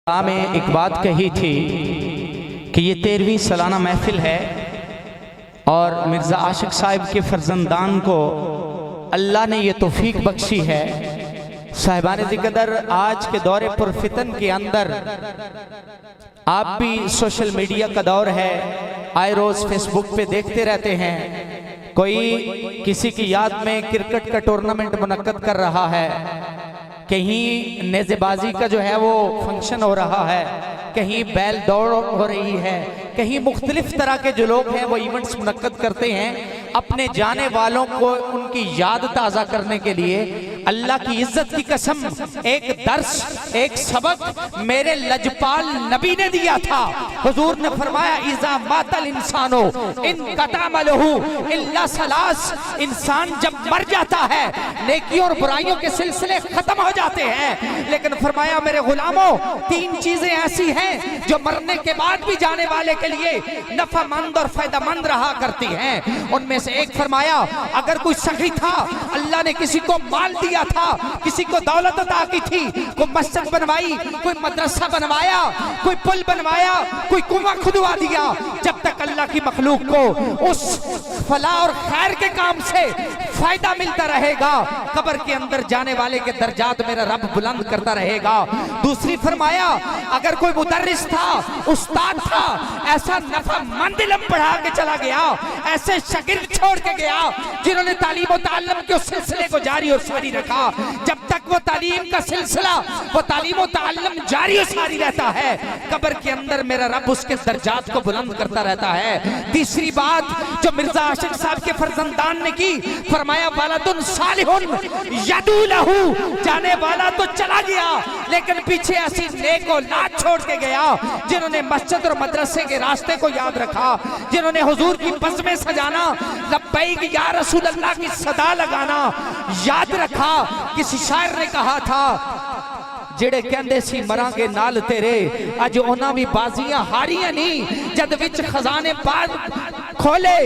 में एक बात कही थी कि ये 13वीं सालाना महफिल है और मिर्ज़ा आशिक साहिब के फर्जंदान को अल्लाह ने ये तौफीक बख्शी है। साहिबान ज़िक्र आज के दौरे पुरफितन के अंदर आप भी सोशल मीडिया का दौर है, आए रोज़ फेसबुक पे देखते रहते हैं। कोई किसी की याद में क्रिकेट का टूर्नामेंट मुनक्कद कर रहा है, कहीं नेज़ेबाजी का जो है वो फंक्शन हो रहा है, कहीं बैल दौड़ हो रही है, कहीं मुख्तलिफ तरह के जो लोग हैं वो इवेंट्स मुनक्कद करते हैं अपने जाने वालों को उनकी याद ताज़ा करने के लिए। अल्लाह की इज्जत की कसम, एक दर्स, एक सबक मेरे लजपाल नबी ने दिया था। हुजूर ने फरमाया इज़ा मातल इंसानो इन कतामलहु इल्ला सलास, इंसान जब मर जाता है नेकियों और बुराइयों के सिलसिले खत्म हो जाते हैं, लेकिन फरमाया मेरे गुलामों तीन चीजें ऐसी हैं जो मरने के बाद भी जाने वाले के लिए नफामंद और फायदामंद रहा करती हैं। उनमें से एक फरमाया अगर कोई सखी था, अल्लाह ने किसी को माल दिया था, किसी को दौलत अता की थी, कोई मस्जिद बनवाई, कोई मदरसा बनवाया, कोई पुल बनवाया, कोई कुआं खुदवा दिया, जब तक अल्लाह की मखलूक को उस फलाह और खैर के काम से फायदा मिलता रहेगा, कब्र के अंदर जाने वाले के दर्जात मेरा रब बुलंद करता रहेगा। दूसरी फरमाया अगर कोई मुदर्रिस था, उस्ताद था, ऐसा नफामंद इल्म पढ़ा के चला गया, ऐसे शागिर्द छोड़ के गया जिन्होंने तालीम और ताल्लुम के उस सिलसिले को जारी और सारी रखा, जब तक वो तालीम का सिलसिला, वो तालीम और ताल्लुम जारी और सारी रहता है, कब्र के अंदर मेरा रब उसके दर्जात को बुलंद करता रहता है। तीसरी बात जो मिर्जा आशिक साहब के फर्जंदान ने की, फरमाया वालदुन सालिहुन यदू लहू, जाने वाला तो चला गया लेकिन पीछे ऐसी नेक औलाद छोड़ के गया जिन्होंने मस्जिद और मदरसे के रास्ते को याद रखा, जिन्होंने हुजूर की बज़्में सजाना, लब्बैक या रसूल अल्लाह की सदा लगाना याद रखा। किसी शायर ने कहा था जेड़े कहंदे सी मरांगे नाल तेरे, अज उन्हां भी बाजियां हारियां नहीं, जद विच खजाने पार खोले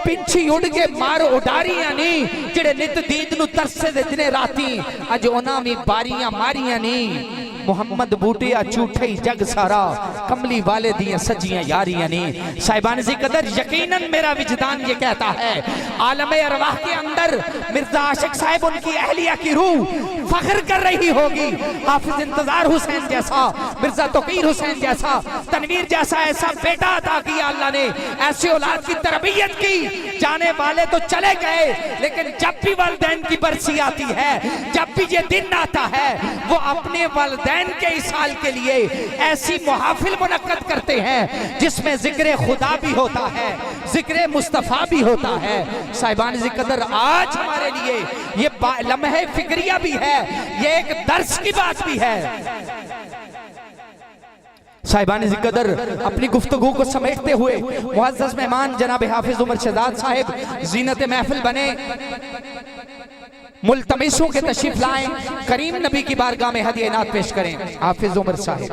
पिंछी उड़ के मार उडारियां नहीं, जेड़े नित दीद नु तरसे दे दिने राती, अज उन्हां भी बारियां मारियां नहीं। मोहम्मद बूटिया झूठे जग सारा, कमली वाले दियां सजियां यारियां नहीं। साहिबान ज़िक्र यकीनन मेरा विजदान ये कहता है आलमे अरवाह के अंदर मिर्जा आशिक साहिब उनकी अहलिया की रूह फख्र कर रही होगी। हाफिज इंतजार हुसैन जैसा, मिर्जा तोकीर हुसैन जैसा, तनवीर जैसा ऐसा बेटा अता किया अल्लाह ने, ऐसी औलाद की तरबियत की। जाने वाले तो चले गए लेकिन जब भी वालिदैन की बरसी आती है, जब भी ये दिन आता है, वो अपने वालिदैन के इसाल के लिए ऐसी मुहाफिल मुनक्कद करते हैं जिसमें जिक्र खुदा भी होता है, जिक्र मुस्तफा भी होता है। साहिबान ज़िक्र आज हमारे लिए ये लम्हे फिक्रिया भी है, ये एक दर्स की बात भी है। साहिबान ज़िक्र अपनी गुफ्तगू को समेटते हुए मुअज़्ज़ज़ मेहमान जनाब हाफिज उमर शहजाद साहिब ज़ीनत महफिल बने, मुल्तमिसों के तशरीफ लाएं, करीम नबी की बारगाह में हदिया इनात पेश करें। हाफिज उमर साहिब।